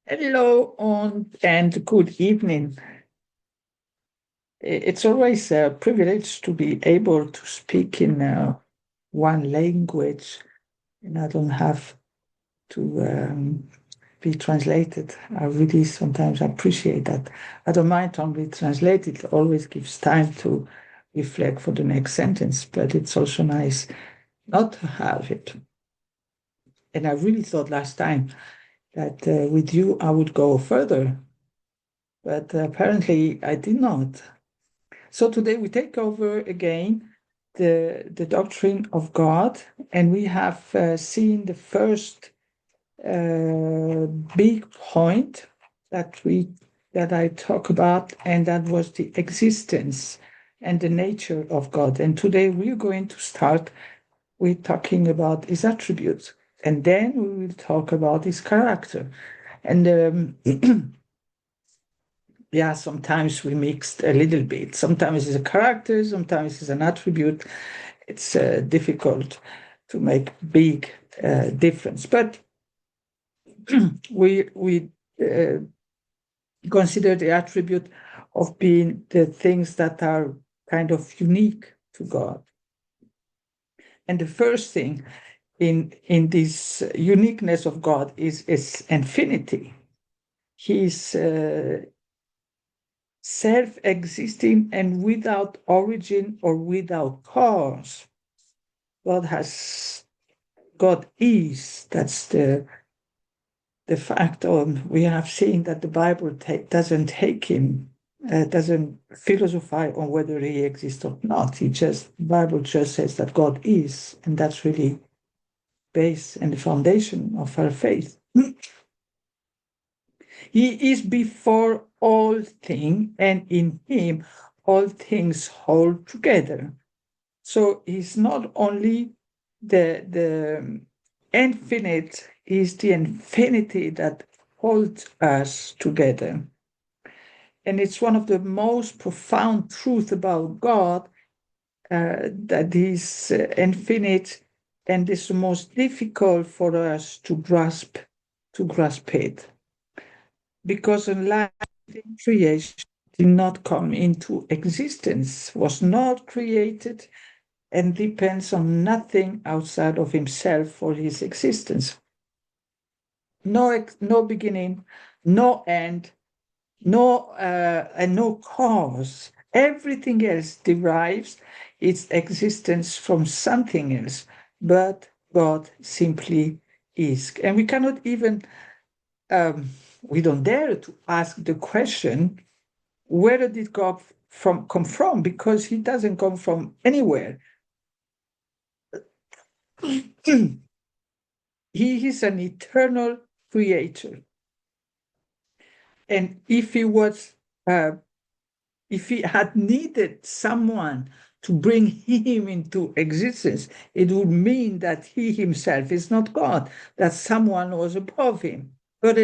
Hello and good evening. It's always a privilege to be able to speak in one language, and I don't have to be translated. I really sometimes appreciate that. I don't mind to be translated. It always gives time to reflect for the next sentence, but it's also nice not to have it. And I really thought last time that with you I would go further, but apparently I did not. So today we take over again the doctrine of God, and we have seen the first big point that I talk about, and that was the existence and the nature of God. And today we're going to start with talking about his attributes, and then we will talk about his character. And yeah, sometimes we mixed a little bit. Sometimes it's a character, sometimes it's an attribute. It's difficult to make big difference. But we consider the attribute of being the things that are kind of unique to God. And the first thing in this uniqueness of God is infinity. He's self-existing and without origin or without cause. God is. That's the fact. We have seen that the Bible doesn't take him, doesn't philosophize on whether he exists or not. The Bible just says that God is, and that's really base and the foundation of our faith. He is before all things, and in him all things hold together. So he's not only the infinite, is the infinity that holds us together. And it's one of the most profound truths about God, that is infinite, and it's the most difficult for us to grasp it. Because life in creation did not come into existence, was not created, and depends on nothing outside of himself for his existence. No beginning, no end, no cause. Everything else derives its existence from something else, but God simply is. And we cannot even, we don't dare to ask the question, where did God come from? Because he doesn't come from anywhere. He is an eternal creator. And if he had needed someone to bring him into existence, it would mean that he himself is not God, that someone was above him. But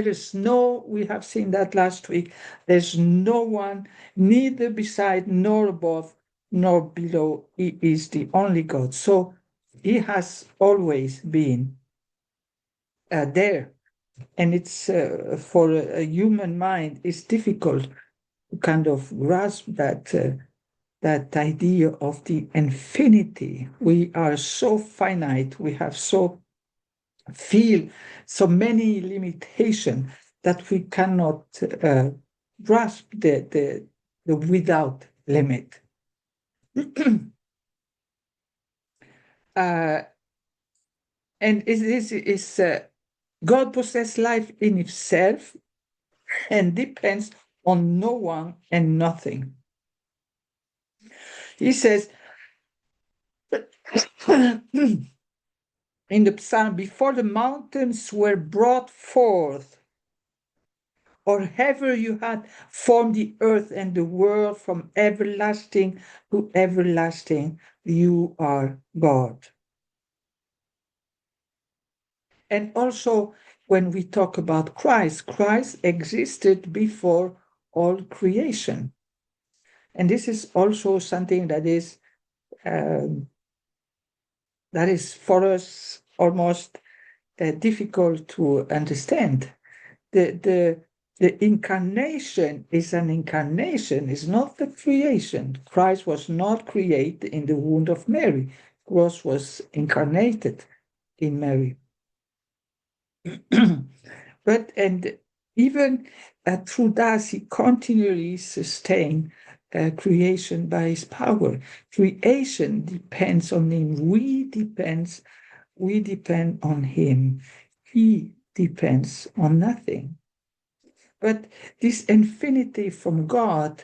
we have seen that last week, there's no one, neither beside nor above nor below. He is the only God. So he has always been there. And it's for a human mind, it's difficult to kind of grasp that idea of the infinity. We are so finite, we have feel so many limitations that we cannot grasp the without limit. And this is God possesses life in itself and depends on no one and nothing. He says in the psalm, before the mountains were brought forth, or ever you had formed the earth and the world, from everlasting to everlasting, you are God. And also, when we talk about Christ existed before all creation. And this is also something that is for us almost difficult to understand, the incarnation is an incarnation, is not the creation. Christ was not created in the womb of Mary. Christ was incarnated in Mary. And even through that, he continually sustained creation by his power. Creation depends on him. We depend on him. He depends on nothing. But this infinity from God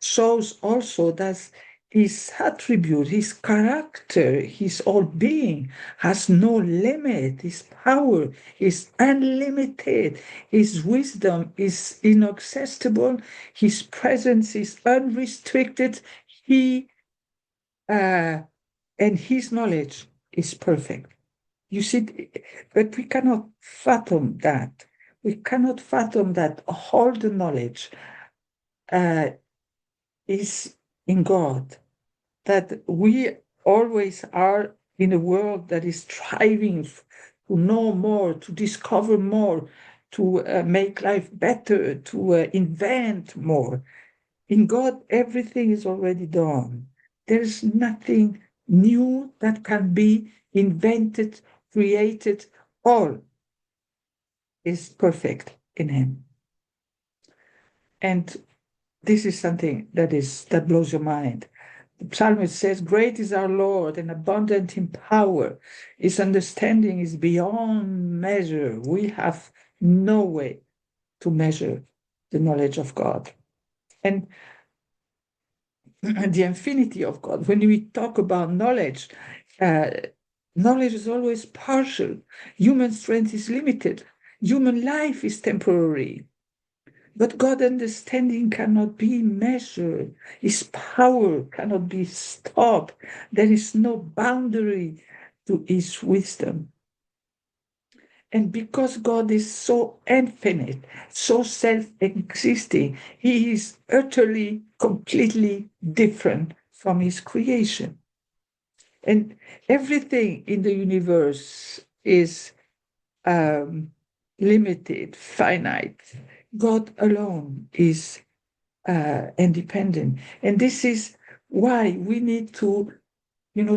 shows also that his attribute, his character, his whole being has no limit. His power is unlimited. His wisdom is inaccessible. His presence is unrestricted. And his knowledge is perfect. You see, but we cannot fathom that. We cannot fathom that all the knowledge is in God, that we always are in a world that is striving to know more, to discover more, to make life better, to invent more. In God, everything is already done. There is nothing new that can be invented, created. All is perfect in Him. And this is something that blows your mind. The psalmist says, "Great is our Lord and abundant in power. His understanding is beyond measure." We have no way to measure the knowledge of God. And the infinity of God, when we talk about knowledge, knowledge is always partial. Human strength is limited. Human life is temporary. But God's understanding cannot be measured. His power cannot be stopped. There is no boundary to his wisdom. And because God is so infinite, so self-existing, he is utterly, completely different from his creation. And everything in the universe is limited, finite. God alone is independent. And this is why we need to,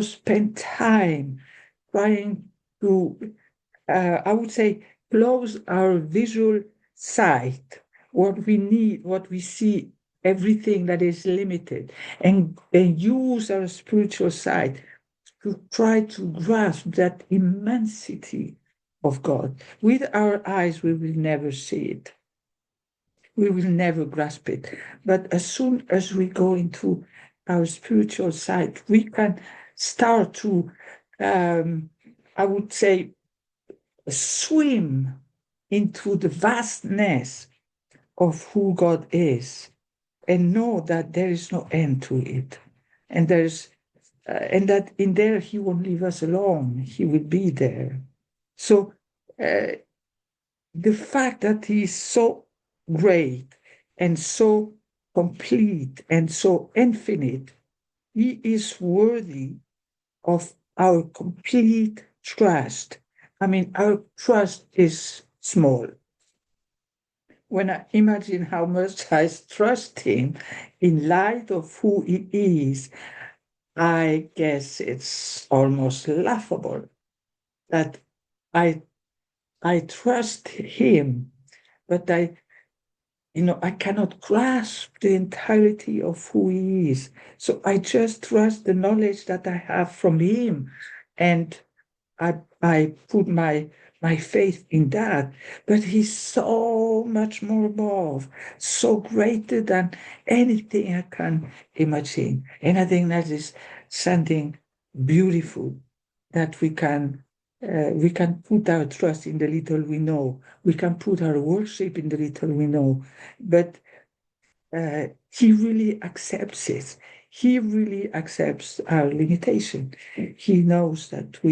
spend time trying to, I would say, close our visual sight, what we need, what we see, everything that is limited, and use our spiritual sight to try to grasp that immensity of God. With our eyes, we will never see it. We will never grasp it. But as soon as we go into our spiritual side, we can start to, I would say, swim into the vastness of who God is and know that there is no end to it. And that in there he won't leave us alone. He will be there. So the fact that he is so great and so complete and so infinite, he is worthy of our complete trust. I mean, our trust is small. When I imagine how much I trust him in light of who he is, I guess it's almost laughable that I trust him, but I cannot grasp the entirety of who he is. So I just trust the knowledge that I have from him. And I put my faith in that. But he's so much more above, so greater than anything I can imagine. And I think that is something beautiful that we can put our trust in the little we know. We can put our worship in the little we know. But he really accepts it. He really accepts our limitation. He knows that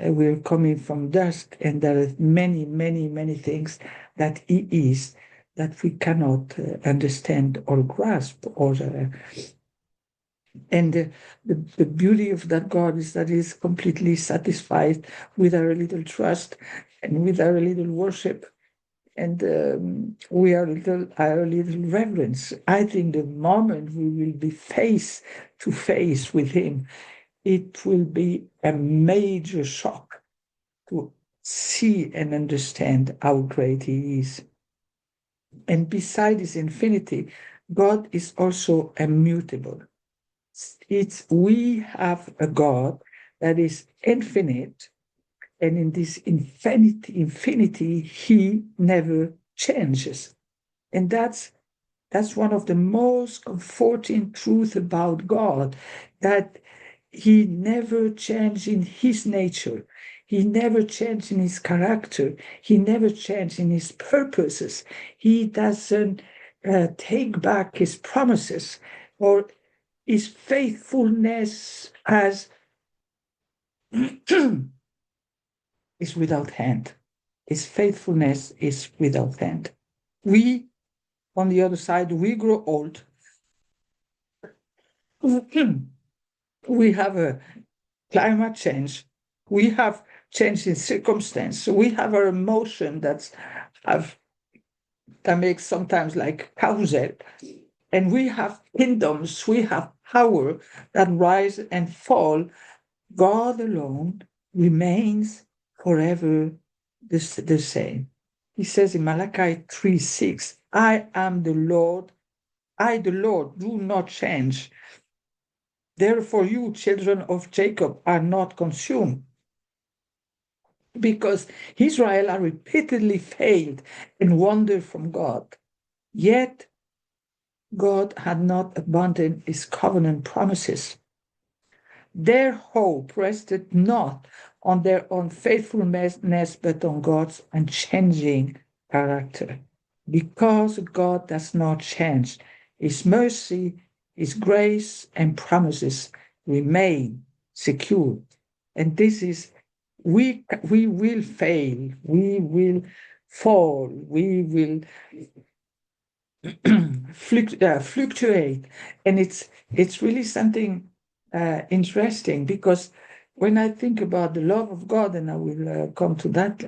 we're coming from dust, and there are many, many, many things that he is that we cannot understand or grasp and the beauty of that God is that he's completely satisfied with our little trust. and with our little worship and our little reverence. I think the moment we will be face to face with him, it will be a major shock to see and understand how great he is. And beside his infinity, God is also immutable. We have a God that is infinite, and in this infinity, he never changes. And that's one of the most comforting truths about God, that he never changed in his nature. He never changed in his character. He never changed in his purposes. He doesn't take back his promises, or his faithfulness as is without end. His faithfulness is without end. We, on the other side, we grow old. We have a climate change. We have change in circumstance. We have our emotion that makes sometimes like carousel. And we have kingdoms, we have power that rise and fall. God alone remains forever the same. He says in Malachi 3:6, I am the Lord, I the Lord do not change. Therefore you, children of Jacob, are not consumed. Because Israel had repeatedly failed and wandered from God. Yet God had not abandoned his covenant promises. Their hope rested not on their own faithfulness, but on God's unchanging character. Because God does not change, his mercy, his grace, and promises remain secure. And this is, we will fail, we will fall, we will fluctuate. And it's really something interesting, because when I think about the love of God, and I will come to that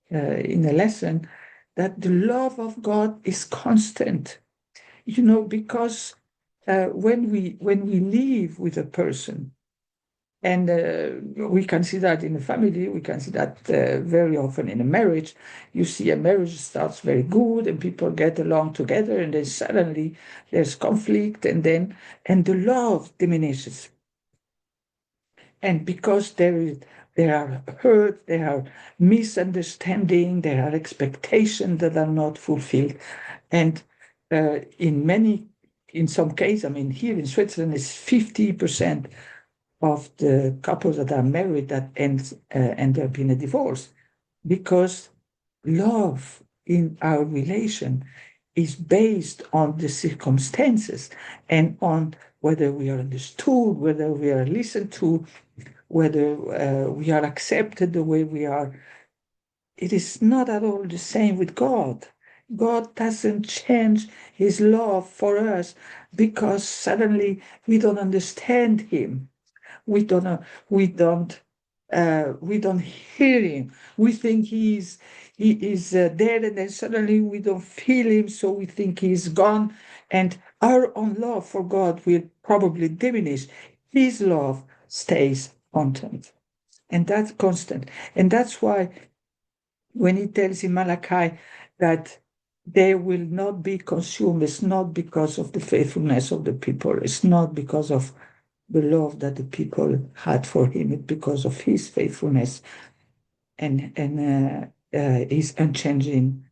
in a lesson, that the love of God is constant, because when we live with a person, and we can see that in a family, we can see that very often in a marriage. You see a marriage starts very good and people get along together, and then suddenly there's conflict, and the love diminishes. And because there are hurt, there are misunderstanding, there are expectations that are not fulfilled. And in some cases, I mean, here in Switzerland, it's 50% of the couples that are married that end up in a divorce, because love in our relation is based on the circumstances and on whether we are understood, whether we are listened to, whether we are accepted the way we are. It is not at all the same with God. God doesn't change his love for us because suddenly we don't understand him. We don't know, we don't hear him. We think he is dead, and then suddenly we don't feel him, so we think he's gone, and our own love for God will probably diminish. His love stays constant, and that's constant. And that's why when he tells in Malachi that they will not be consumed, it's not because of the faithfulness of the people, it's not because of the love that the people had for him, it's because of his faithfulness and his unchanging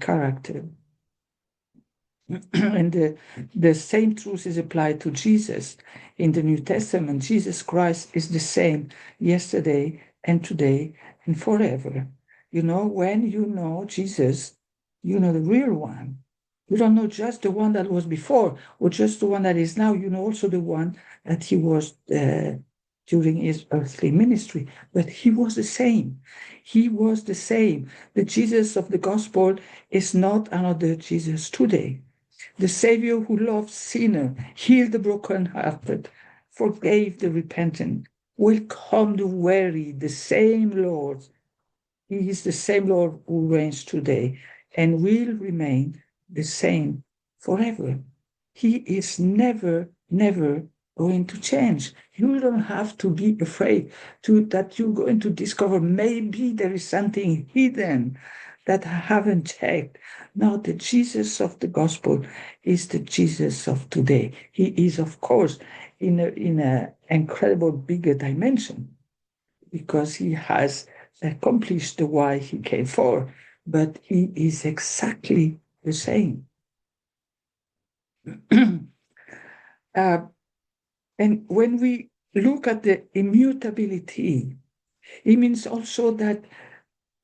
character. And the same truth is applied to Jesus. In the New Testament, Jesus Christ is the same yesterday and today and forever. When you know Jesus, you know the real one. You don't know just the one that was before or just the one that is now. You know also the one that he was during his earthly ministry. But he was the same. He was the same. The Jesus of the gospel is not another Jesus today. The Savior who loved sinner, healed the brokenhearted, forgave the repentant, welcomed the weary, the same Lord He is the same Lord who reigns today and will remain the same forever. He is never, never going to change. You don't have to be afraid that you're going to discover maybe there is something hidden that I haven't checked. No, the Jesus of the gospel is the Jesus of today. He is, of course, in a incredible bigger dimension, because he has accomplished the why he came for, but he is exactly the same. And when we look at the immutability, it means also that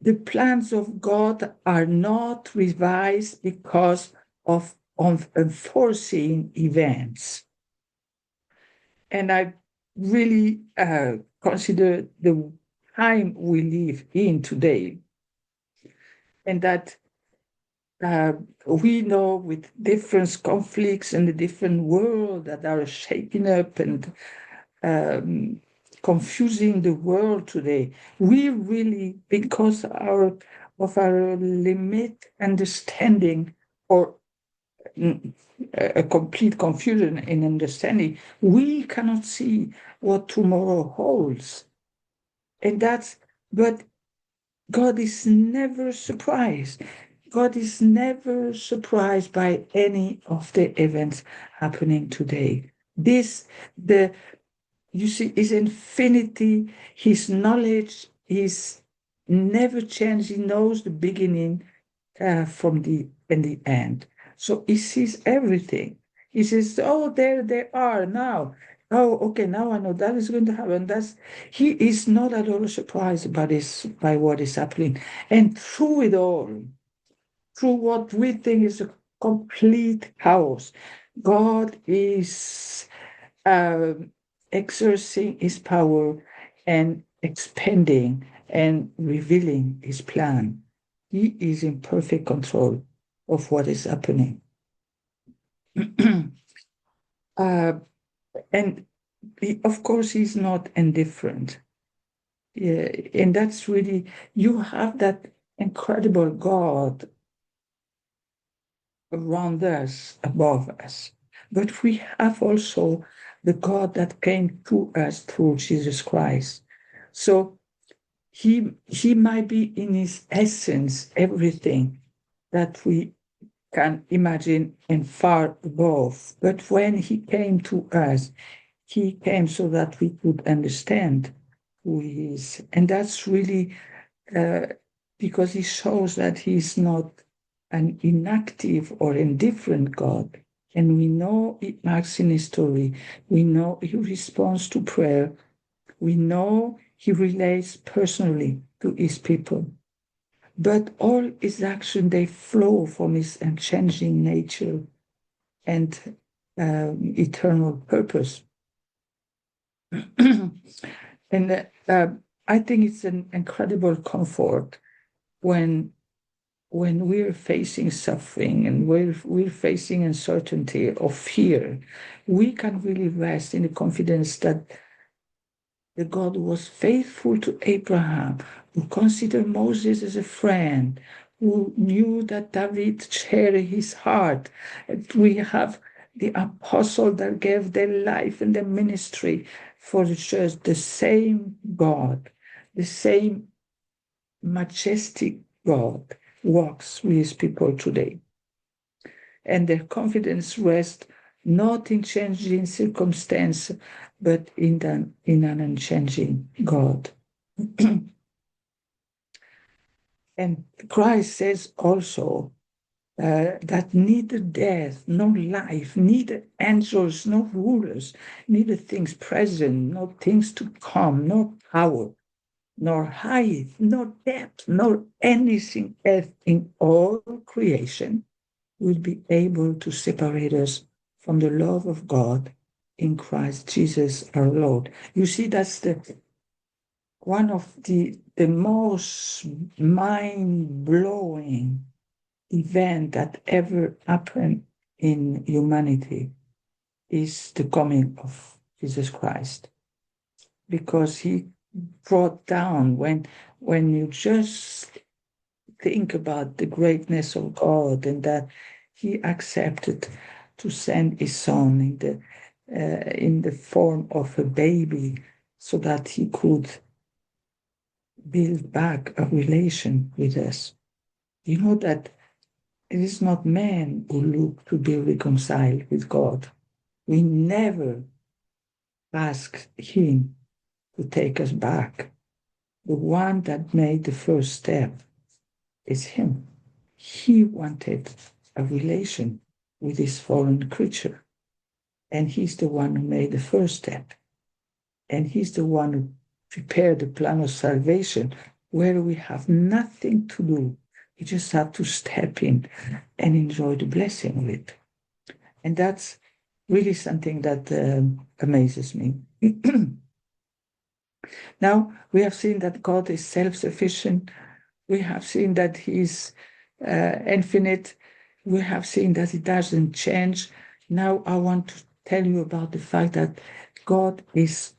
the plans of God are not revised because of unforeseen events. And I really consider the time we live in today, and that we know with different conflicts in the different world that are shaking up and confusing the world today, we really, because of our limit understanding, or a complete confusion in understanding, we cannot see what tomorrow holds. And but God is never surprised. God is never surprised by any of the events happening today. You see, his infinity, his knowledge is never changed. He knows the beginning from the end. So he sees everything. He says, "Oh, there they are now. Oh, okay, now I know that is going to happen." He is not at all surprised by what is happening. And through it all, through what we think is a complete chaos, God is exercising his power and expanding and revealing his plan. He is in perfect control of what is happening. uh, and of course, he's not indifferent. Yeah, and that's really, you have that incredible God around us, above us. But we have also the God that came to us through Jesus Christ. So he might be in his essence everything that we can imagine and far above. But when he came to us, he came so that we could understand who he is. And that's really uh, because he shows that he's not an inactive or indifferent God. And we know it marks in his story. We know he responds to prayer. We know he relates personally to his people. But all his actions, they flow from his unchanging nature and eternal purpose. And I think it's an incredible comfort when we're facing suffering and we're facing uncertainty or fear. We can really rest in the confidence that the God who was faithful to Abraham, who considered Moses as a friend, who knew that David shared his heart. And we have the apostle that gave their life and their ministry for the church, the same God, the same majestic God walks with his people today. And their confidence rests not in changing circumstance, but in an unchanging God. And Christ says also that neither death, nor life, neither angels, nor rulers, neither things present, nor things to come, nor power, nor height, nor depth, nor anything else in all creation will be able to separate us from the love of God in Christ Jesus our Lord. You see, that's one of the most mind-blowing event that ever happened in humanity is the coming of Jesus Christ, because he brought down when you just think about the greatness of God and that He accepted to send His Son in the form of a baby so that He could build back a relation with us. You know that it is not man who look to be reconciled with God. We never ask Him to take us back. The one that made the first step is Him. He wanted a relation with His fallen creature. And He's the one who made the first step. And He's the one who prepared the plan of salvation where we have nothing to do. We just have to step in and enjoy the blessing of it. And that's really something that amazes me. Now, we have seen that God is self-sufficient. We have seen that He's infinite. We have seen that He doesn't change. Now, I want to tell you about the fact that God is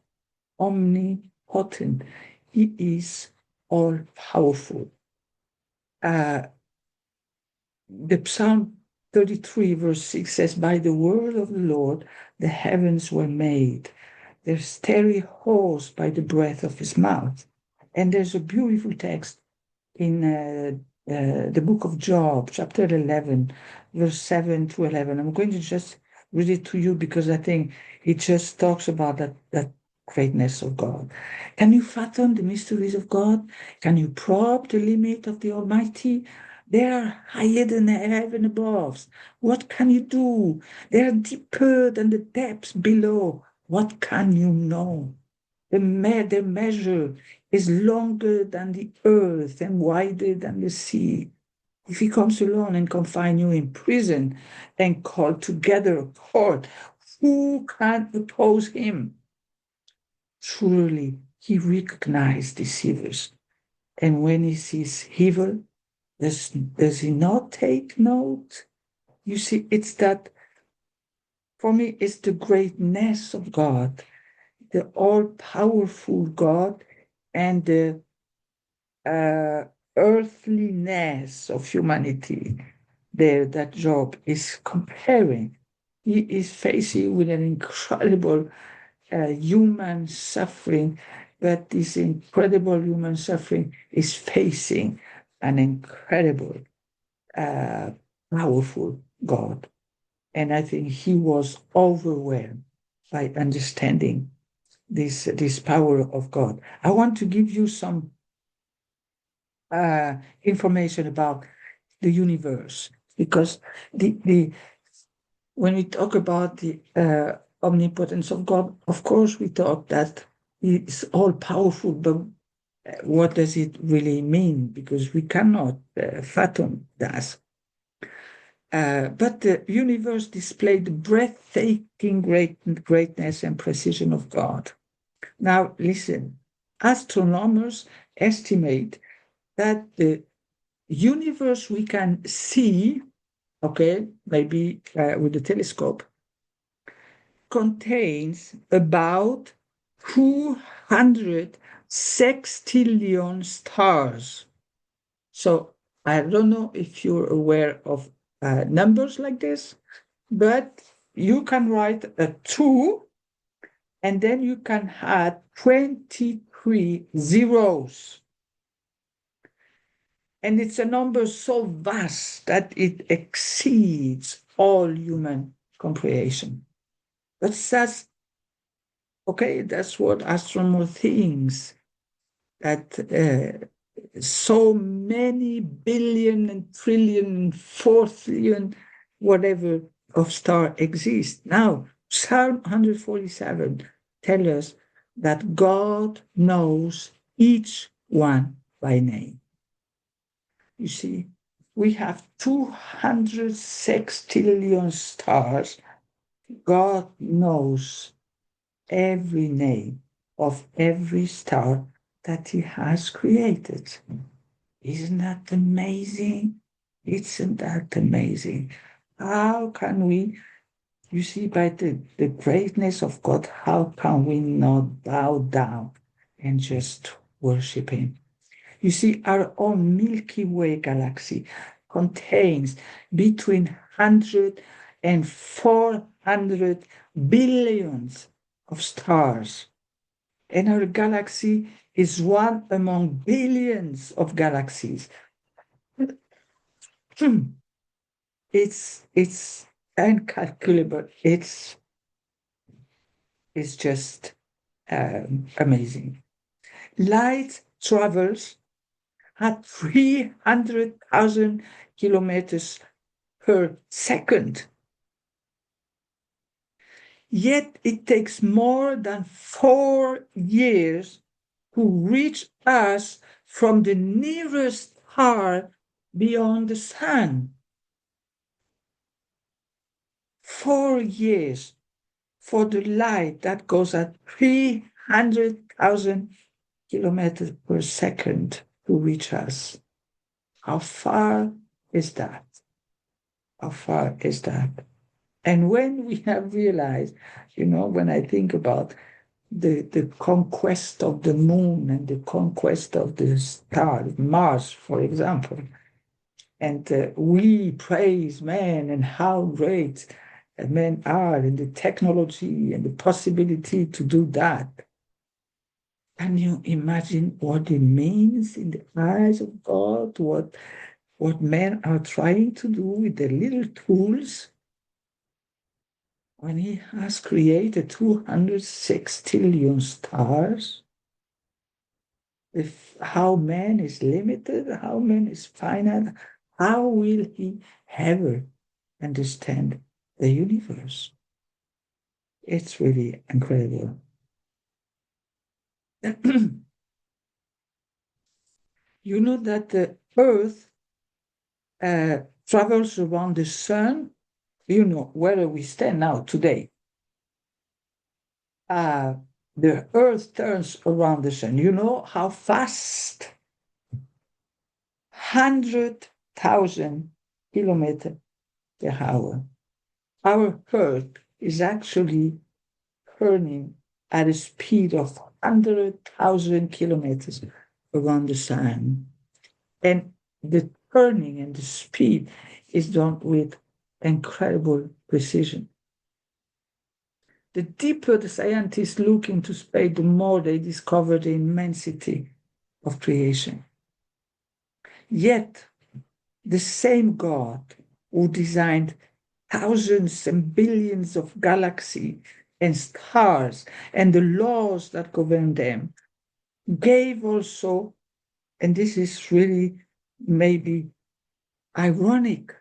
omnipotent. He is all-powerful. The Psalm 33, verse 6 says, "By the word of the Lord, the heavens were made, their starry host by the breath of His mouth." And there's a beautiful text in the book of Job, chapter 11, verse 7 to 11. I'm going to just read it to you because I think it just talks about that greatness of God. Can you fathom the mysteries of God? Can you probe the limit of the Almighty? They are higher than the heaven above. What can you do? They are deeper than the depths below. What can you know? The measure is longer than the earth and wider than the sea. If He comes alone and confine you in prison and call together a court, who can oppose Him? Surely He recognizes deceivers. And when He sees evil, does He not take note? You see, it's that, for me, it's the greatness of God, the all-powerful God, and the earthliness of humanity there that Job is comparing. He is facing with an incredible human suffering, but this incredible human suffering is facing an incredible, powerful God. And I think he was overwhelmed by understanding this power of God. I want to give you some information about the universe because when we talk about the omnipotence of God, of course we talk that He is all powerful, but what does it really mean? Because we cannot fathom that. But the universe displayed the breathtaking greatness and precision of God. Now, listen, astronomers estimate that the universe we can see, okay, maybe with the telescope, contains about 200 sextillion stars. So I don't know if you're aware of numbers like this, but you can write a 2 and then you can add 23 zeros. And it's a number so vast that it exceeds all human comprehension. But that's okay, that's what astronomer thinks, that so many billion and trillion and 4 trillion, whatever, of stars exist. Now, Psalm 147 tells us that God knows each one by name. You see, we have 200 sextillion stars. God knows every name of every star that He has created. Isn't that amazing? Isn't that amazing? How can we, you see, by the greatness of God, how can we not bow down and just worship him. You see, our own Milky Way galaxy contains between 100 and 400 billions of stars. And our galaxy is one among billions of galaxies. It's incalculable. It's just amazing. Light travels at 300,000 kilometers per second. Yet it takes more than 4 years to reach us from the nearest star beyond the sun. 4 years for the light that goes at 300,000 kilometers per second to reach us. How far is that? How far is that? And when we have realized, when I think about the conquest of the moon and the conquest of the star, Mars, for example, and we praise men and how great men are and the technology and the possibility to do that. Can you imagine what it means in the eyes of God, what men are trying to do with their little tools when he has created 206 trillion stars? If how man is limited, how man is finite, how will he ever understand the universe? It's really incredible. You know that the Earth travels around the sun, where we stand now today. The Earth turns around the sun. You know how fast? 100,000 kilometers per hour. Our Earth is actually turning at a speed of 100,000 kilometers around the sun. And the turning and the speed is done with incredible precision. The deeper the scientists look into space, the more they discover the immensity of creation. Yet, the same God who designed thousands and billions of galaxies and stars and the laws that govern them gave also, and this is really maybe ironic,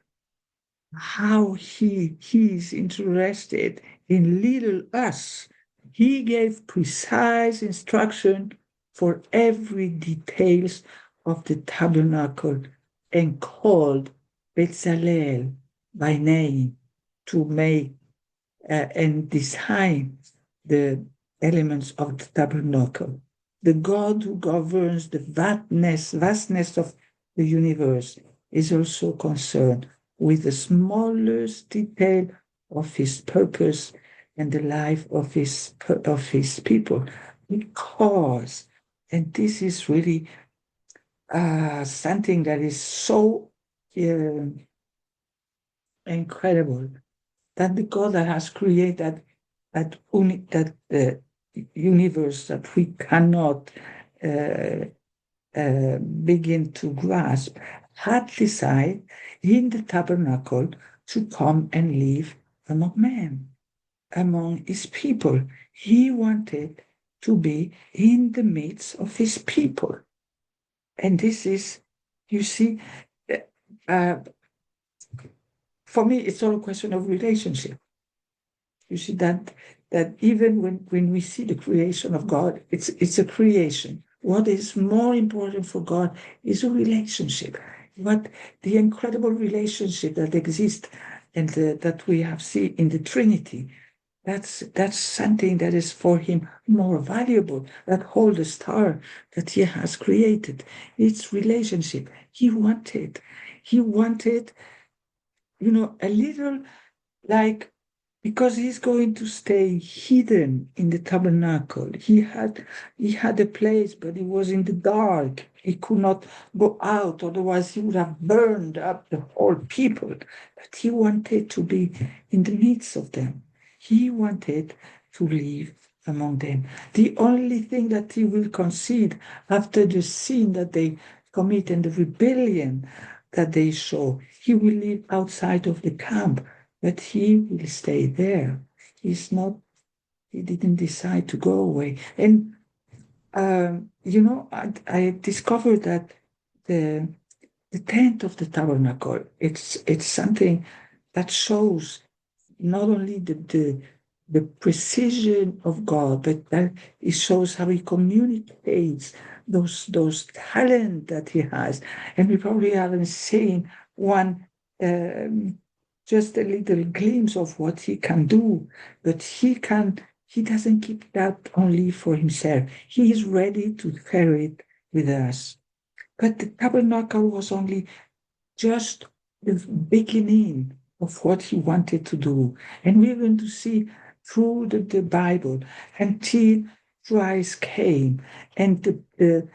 how he's interested in little us. He gave precise instruction for every details of the tabernacle and called Bezalel by name to make and design the elements of the tabernacle. The God who governs the vastness of the universe is also concerned with the smallest detail of his purpose and the life of his people. Because, and this is really something that is so incredible, that the God that has created that universe that we cannot begin to grasp, had decided in the tabernacle to come and live among men, among his people. He wanted to be in the midst of his people. And this is, you see, for me, it's all a question of relationship. You see that even when we see the creation of God, it's a creation. What is more important for God is a relationship. What the incredible relationship that exists and that we have seen in the Trinity, that's something that is for him more valuable. That whole the star that he has created, it's relationship. He wanted, a little like because he's going to stay hidden in the tabernacle. He had a place, but it was in the dark. He could not go out, otherwise he would have burned up the whole people. But he wanted to be in the midst of them. He wanted to live among them. The only thing that he will concede after the sin that they commit and the rebellion that they show, he will live outside of the camp, but he will stay there. He didn't decide to go away. And, I discovered that the, the tent of the tabernacle, it's something that shows not only the precision of God, but that it shows how he communicates those talent that he has. And we probably haven't seen one, just a little glimpse of what he can do, but he doesn't keep that only for himself. He is ready to share it with us. But the tabernacle was only just the beginning of what he wanted to do. And we're going to see through the Bible until Christ came. And the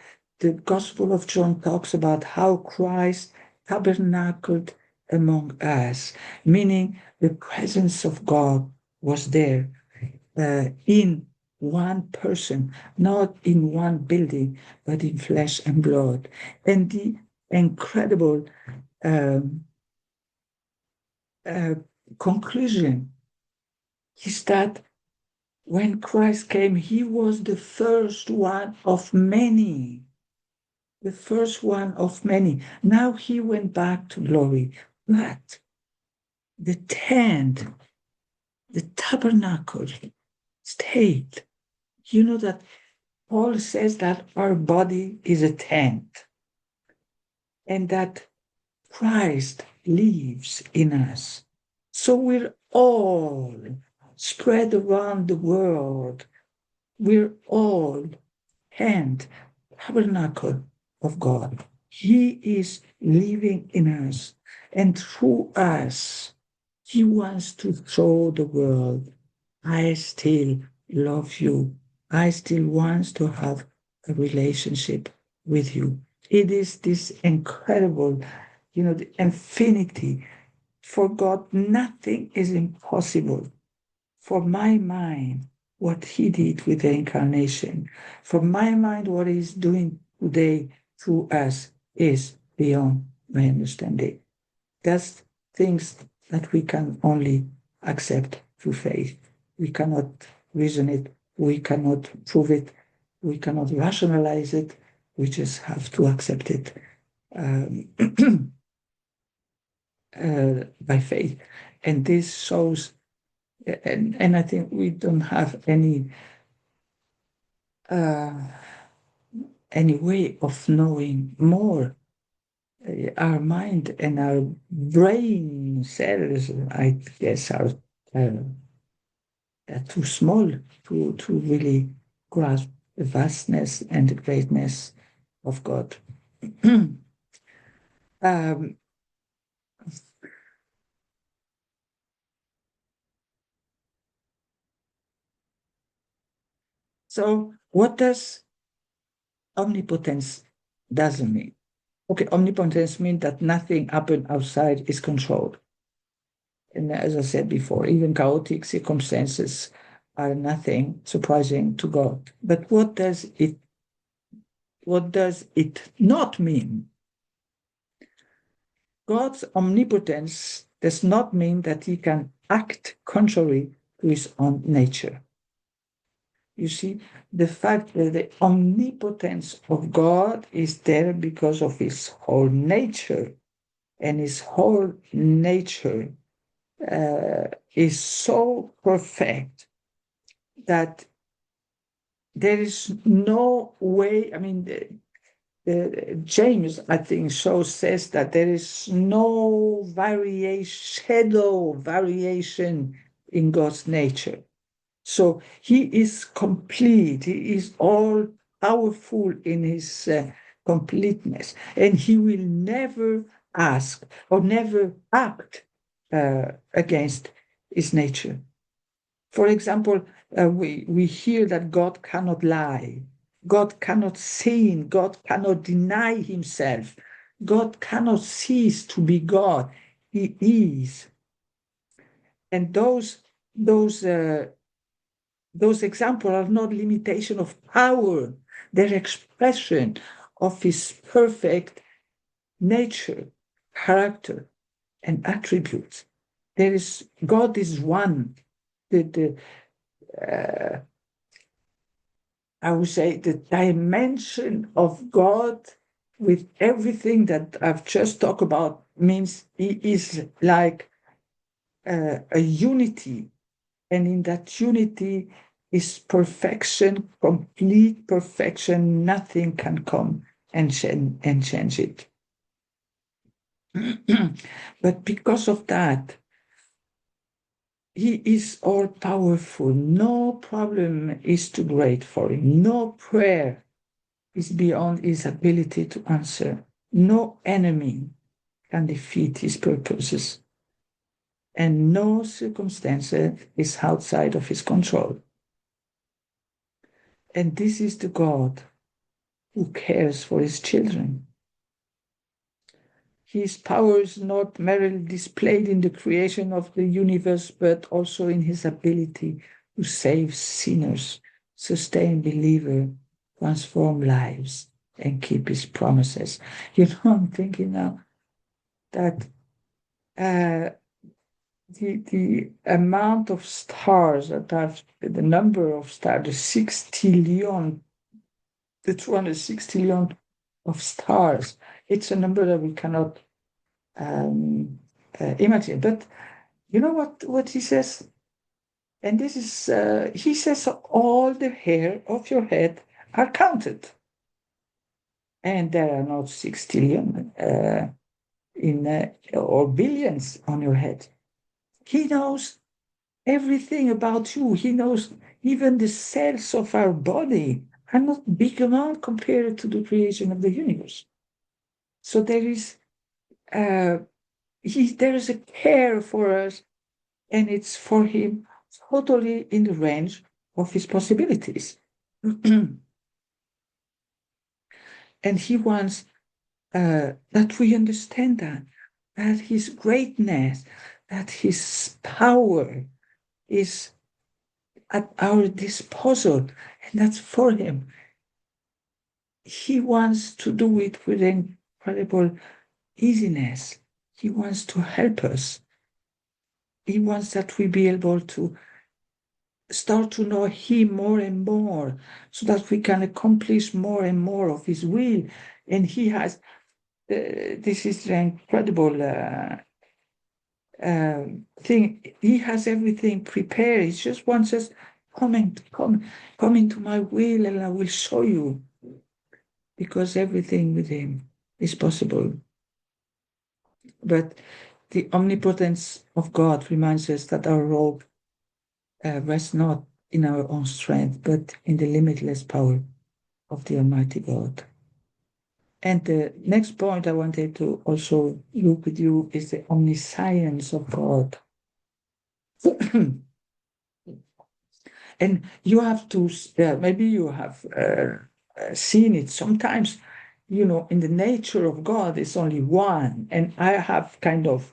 Gospel of John talks about how Christ tabernacled among us, meaning the presence of God was there in one person, not in one building, but in flesh and blood. And the incredible um, uh, conclusion is that when Christ came, he was the first one of many, the first one of many. Now he went back to glory, but the tent, the tabernacle stayed. You know that Paul says that our body is a tent and that Christ lives in us. So we're all spread around the world. We're all hand, tabernacle of God. He is living in us, and through us, he wants to show the world, I still love you. I still want to have a relationship with you. It is this incredible, the infinity. For God, nothing is impossible. For my mind, what he did with the incarnation, for my mind, what he's doing today through us is beyond my understanding. That's things that we can only accept through faith. We cannot reason it, we cannot prove it, we cannot rationalize it, we just have to accept it um, by faith. And this shows, and I think we don't have uh, any way of knowing more. Our mind and our brain cells, I guess, are too small to really grasp the vastness and the greatness of God. um, so what does omnipotence doesn't mean? Okay, omnipotence means that nothing happened outside is controlled. And as I said before, even chaotic circumstances are nothing surprising to God. But what does it not mean? God's omnipotence does not mean that he can act contrary to his own nature. You see, the fact that the omnipotence of God is there because of his whole nature, and his whole nature is so perfect that there is no way. I mean, James, I think, says that there is no shadow variation in God's nature. So he is complete. He is all powerful in his completeness, and he will never ask or never act against his nature. For example, we hear that God cannot lie, God cannot sin, God cannot deny himself, God cannot cease to be God. He is. And those examples are not limitation of power, they're expression of his perfect nature, character, and attributes. God is one. I would say the dimension of God with everything that I've just talked about means he is like a unity, and in that unity is perfection, complete perfection. Nothing can come and change it. But because of that, he is all powerful. No problem is too great for him. No prayer is beyond his ability to answer. No enemy can defeat his purposes. And no circumstance is outside of his control. And this is the God who cares for his children. His power is not merely displayed in the creation of the universe, but also in his ability to save sinners, sustain believers, transform lives, and keep his promises. I'm thinking now that the amount of stars that have, the number of stars, the 6 trillion, the 206 trillion of stars, it's a number that we cannot imagine. But you know what he says? And this is, he says, all the hair of your head are counted. And there are not 6 trillion or billions on your head. He knows everything about you. He knows even the cells of our body are not big amount compared to the creation of the universe. So there is a care for us, and it's for him totally in the range of his possibilities. And he wants that we understand that his greatness, that his power is at our disposal, and that's for him. He wants to do it with incredible easiness. He wants to help us. He wants that we be able to start to know him more and more so that we can accomplish more and more of his will. And he has, this is the incredible thing. He has everything prepared. He just wants us come into my will, and I will show you, because everything with him is possible. But the omnipotence of God reminds us that our role rests not in our own strength, but in the limitless power of the Almighty God. And the next point I wanted to also look with you is the omniscience of God. And you have to, maybe you have seen it sometimes, in the nature of God, it's only one. And I have kind of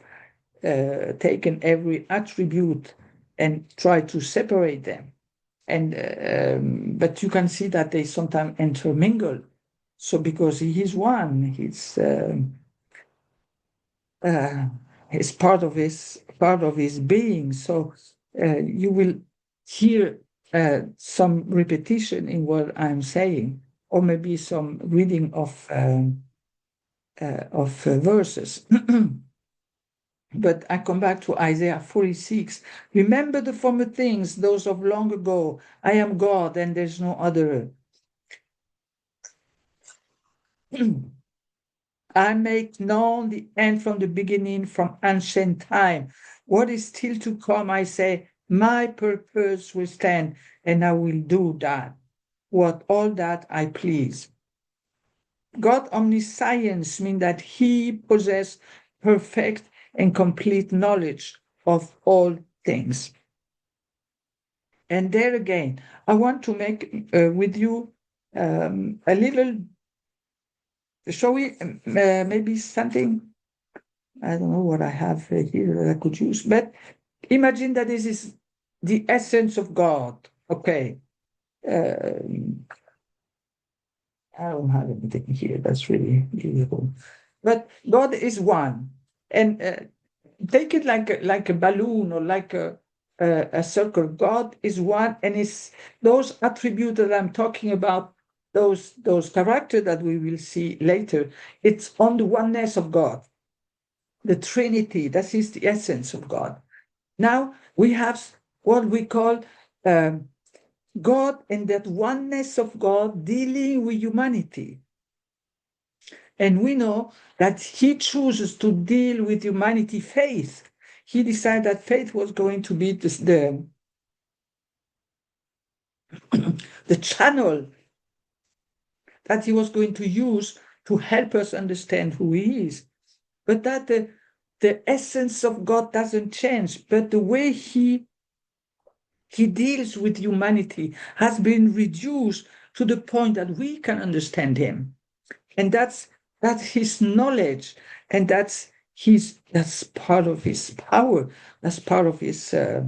taken every attribute and tried to separate them. And but you can see that they sometimes intermingle. So because he is one, he's part of his being. So you will hear some repetition in what I'm saying, or maybe some reading of verses. But I come back to Isaiah 46. Remember the former things, those of long ago. I am God, and there's no other. I make known the end from the beginning, from ancient time. What is still to come, I say, my purpose will stand, and I will do that, all that I please. God omniscience means that he possesses perfect and complete knowledge of all things. And there again, I want to make with you a little, shall we, maybe something, I don't know what I have here that I could use, but imagine that this is the essence of God. Okay. I don't have anything here that's really beautiful. But God is one. And take it like a balloon or like a circle. God is one, and it's those attributes that I'm talking about, those characters that we will see later. It's on the oneness of God, the Trinity. That is the essence of God. Now we have what we call God and that oneness of God dealing with humanity. And we know that he chooses to deal with humanity faith. He decided that faith was going to be the channel that he was going to use to help us understand who he is. But that the essence of God doesn't change, but the way he deals with humanity has been reduced to the point that we can understand him. And that's his knowledge, and that's part of his power, that's part of his uh,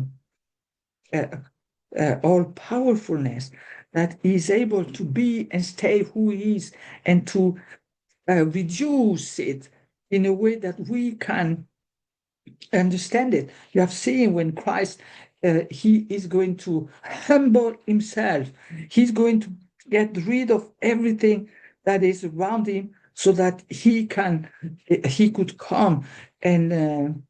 all powerfulness, that he's able to be and stay who he is, and to reduce it in a way that we can understand it. You have seen when Christ he is going to humble himself, he's going to get rid of everything that is around him so that he could come and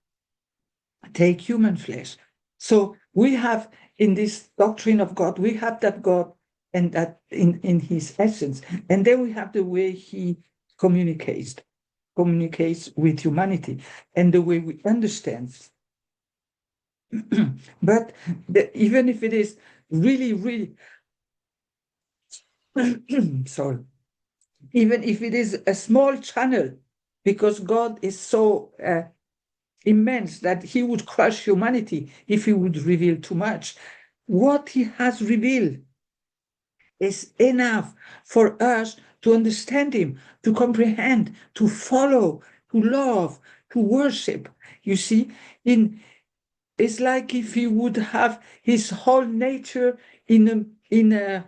take human flesh. So we have in this doctrine of God, we have that God and that in his essence, and then we have the way he communicates with humanity and the way we understand. But even if it is really, really, sorry, even if it is a small channel, because God is so immense that he would crush humanity if he would reveal too much. What he has revealed is enough for us to understand him, to comprehend, to follow, to love, to worship. You see, it's like if he would have his whole nature in a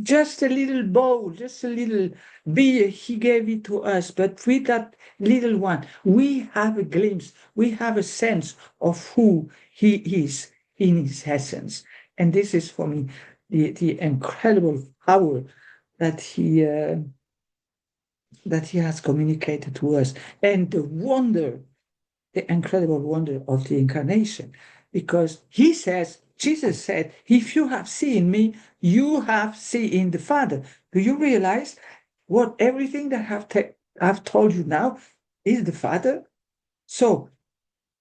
just a little bowl, just a little beer. He gave it to us, but with that little one, we have a glimpse, we have a sense of who he is in his essence. And this is for me the incredible power that he has communicated to us, and the incredible wonder of the incarnation, because Jesus said, if you have seen me, you have seen the Father. Do you realize what everything that I've told you now is the Father? So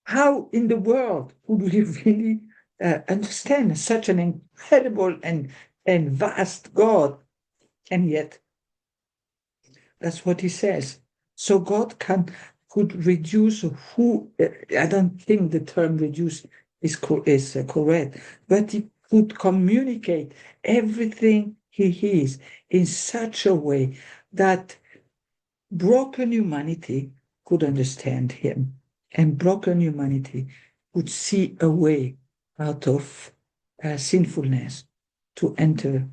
how in the world would we really understand such an incredible and vast God? And yet that's what he says. So God could reduce who, I don't think the term reduce is correct, but he could communicate everything he is in such a way that broken humanity could understand him, and broken humanity could see a way out of sinfulness to enter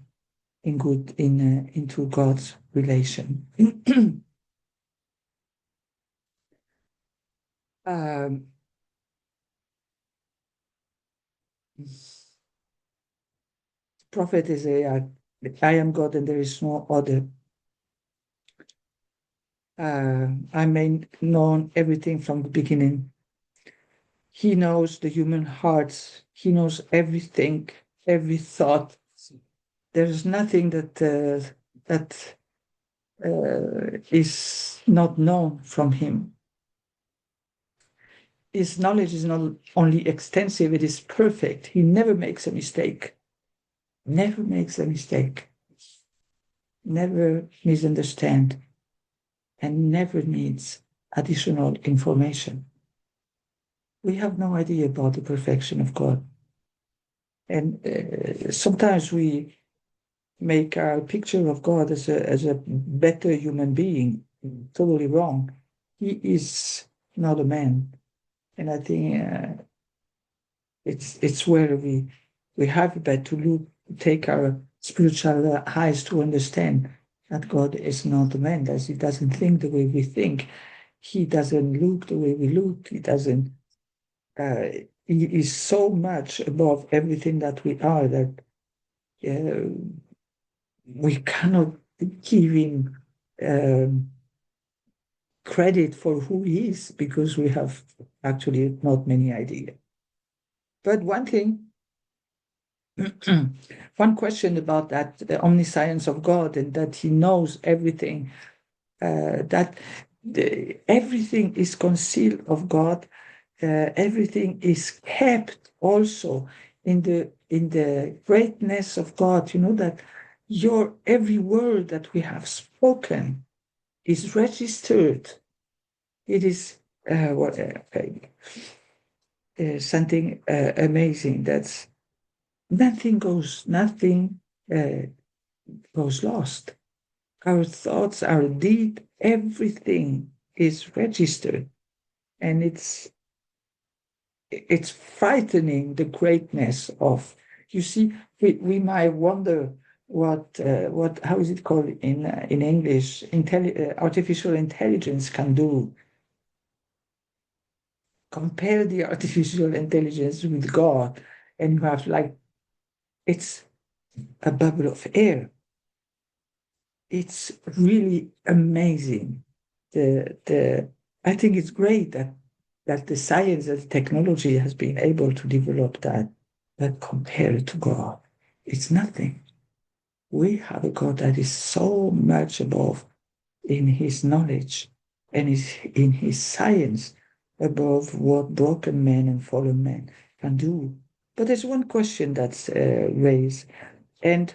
into God's relation. Um, Prophet Isaiah, I am God and there is no other. I made known everything from the beginning. He knows the human hearts. He knows everything, every thought. There is nothing that is not known from him. His knowledge is not only extensive, it is perfect. He never makes a mistake. Never makes a mistake. Never misunderstand, and never needs additional information. We have no idea about the perfection of God. And sometimes we make our picture of God as a better human being. Totally wrong. He is not a man. And I think it's where we have but to look, take our spiritual eyes to understand that God is not a man, that he doesn't think the way we think. He doesn't look the way we look. He doesn't, uh, he is so much above everything that we are that uh, we cannot give him um, credit for who he is because we have actually not many idea. But one thing, one question about that, the omniscience of God and that he knows everything, that everything is concealed of God, everything is kept also in the greatness of God. You know that your every word that we have spoken is registered. It is something amazing. That's nothing goes lost. Our thoughts, our deed, everything is registered, and it's frightening the greatness of. You see, we might wonder what how is it called in English? Artificial intelligence can do. Compare the artificial intelligence with God, and you have like it's a bubble of air. It's really amazing. The I think it's great that the science and technology has been able to develop that, but compared to God, it's nothing. We have a God that is so much above in his knowledge and in his science above what broken men and fallen men can do. But there's one question that's raised, and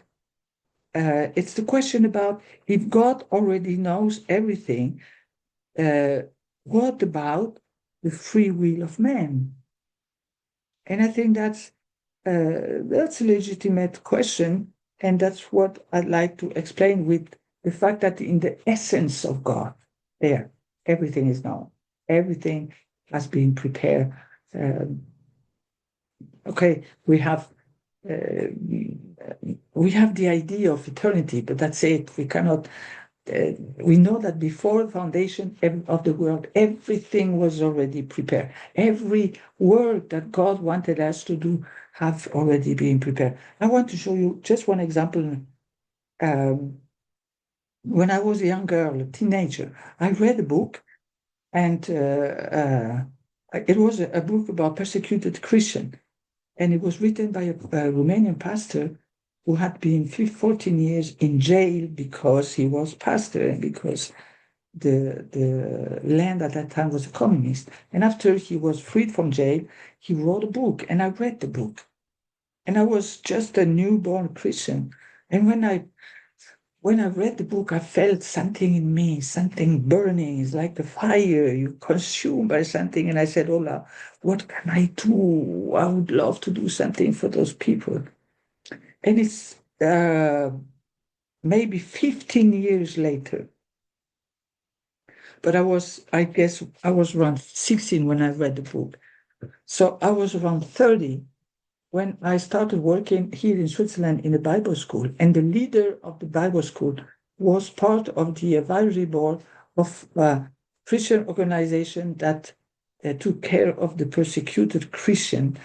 it's the question about if God already knows everything, uh, what about the free will of man? And I think that's a legitimate question, and that's what I'd like to explain with the fact that in the essence of God, there, everything is known, everything has been prepared. Um, okay, uh, we have the idea of eternity, but that's it. We cannot. We know that before the foundation of the world, everything was already prepared. Every work that God wanted us to do have already been prepared. I want to show you just one example. Um, when I was a young girl, a teenager, I read a book, and it was a book about persecuted Christian, and it was written by a Romanian pastor who had been 14 years in jail because he was pastor and because the land at that time was a communist. And after he was freed from jail, he wrote a book, and I read the book. And I was just a newborn Christian. And when I read the book, I felt something in me, something burning. It's like the fire you consumed by something. And I said, Ola, what can I do? I would love to do something for those people. And it's maybe 15 years later. But I guess I was around 16 when I read the book. So I was around 30 when I started working here in Switzerland in a Bible school. And the leader of the Bible school was part of the advisory board of a Christian organization that took care of the persecuted Christian.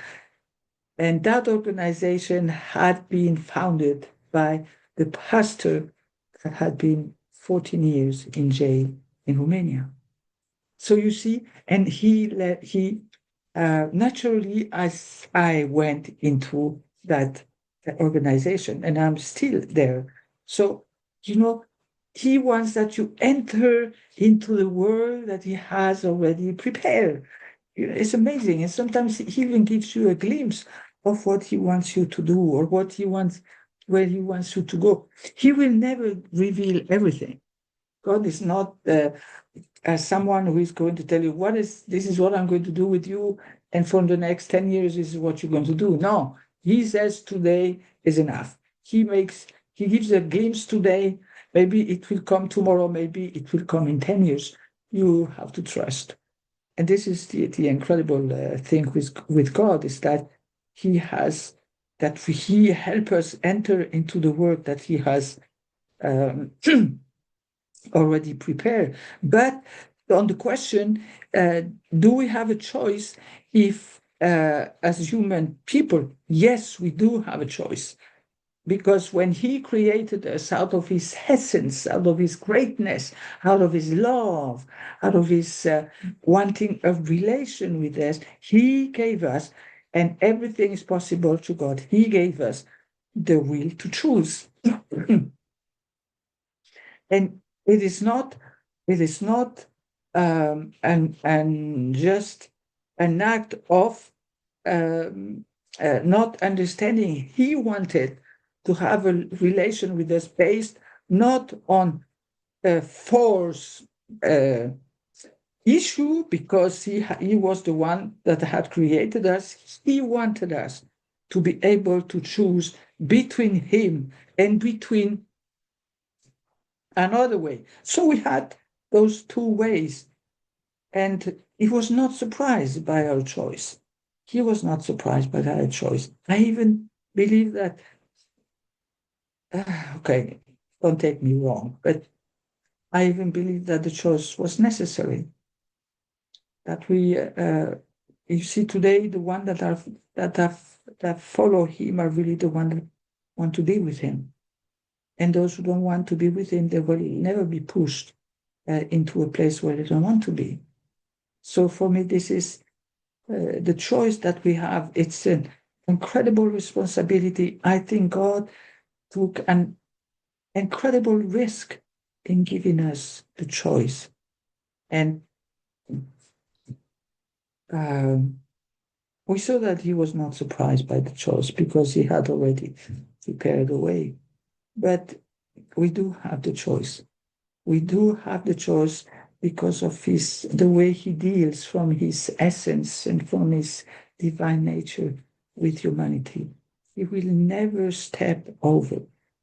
And that organization had been founded by the pastor that had been 14 years in jail in Romania. So you see, and he naturally, as I went into that organization, and I'm still there. So he wants that you enter into the world that he has already prepared. It's amazing, and sometimes he even gives you a glimpse of what he wants you to do or what he wants, where he wants you to go. He will never reveal everything. God is not as someone who is going to tell you this is what I'm going to do with you, and for the next 10 years, this is what you're going to do. No, He says today is enough. He gives a glimpse today. Maybe it will come tomorrow. Maybe it will come in 10 years. You have to trust. And this is the incredible thing with God, is that he help us enter into the work that he has um, already prepared. But on the question, do we have a choice if, as human people, yes, we do have a choice. Because when he created us out of his essence, out of his greatness, out of his love, out of his wanting a relation with us, he gave us, and everything is possible to God, he gave us the will to choose. And it is not and just an act of not understanding. He wanted to have a relation with us based not on a force issue, because he was the one that had created us. He wanted us to be able to choose between him and between another way. So we had those two ways, and he was not surprised by our choice. He was not surprised by our choice. I even believe that, okay, don't take me wrong, but I even believe that the choice was necessary. That you see today, the one that follow him are really the one that want to be with him. And those who don't want to be with him, they will never be pushed into a place where they don't want to be. So for me, this is the choice that we have. It's an incredible responsibility. I think God took an incredible risk in giving us the choice. And we saw that he was not surprised by the choice, because he had already prepared a way. But we do have the choice. We do have the choice because of the way he deals from his essence and from his divine nature with humanity. He will never step over.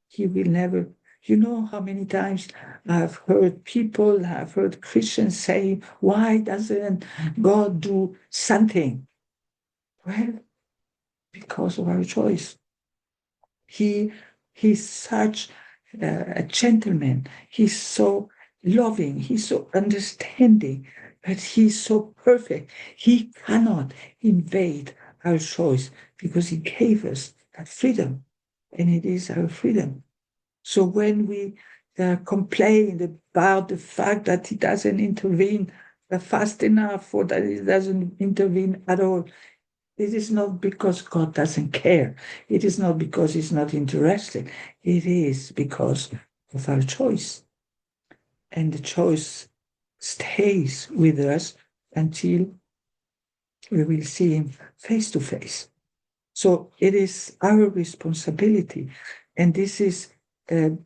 He will never. You know how many times I've heard Christians say, why doesn't God do something? Well, because of our choice. He's such a gentleman. He's so loving. He's so understanding. But he's so perfect. He cannot invade our choice, because he gave us that freedom, and it is our freedom. So when we complain about the fact that he doesn't intervene fast enough, or that he doesn't intervene at all, it is not because God doesn't care. It is not because he's not interested. It is because of our choice. And the choice stays with us until we will see him face to face. So it is our responsibility. And this is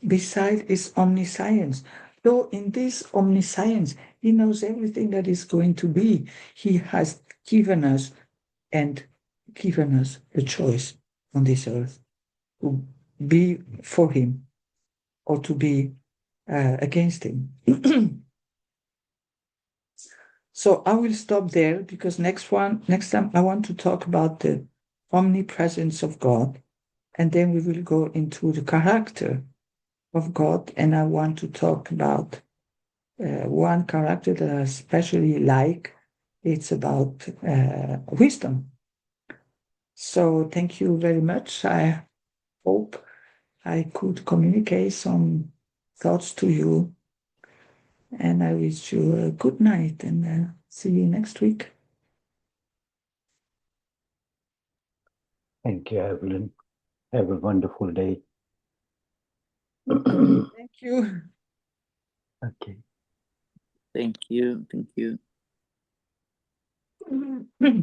beside his omniscience. Though in this omniscience, he knows everything that is going to be. He has given us the choice on this earth to be for him or to be against him. So I will stop there, because next time I want to talk about the omnipresence of God, and then we will go into the character of God, and I want to talk about one character that I especially like. It's about wisdom. So thank you very much. I hope I could communicate some thoughts to you, and I wish you a good night, and see you next week. Thank you, Evelyn. Have a wonderful day. Thank you. Okay. Thank you. Thank you.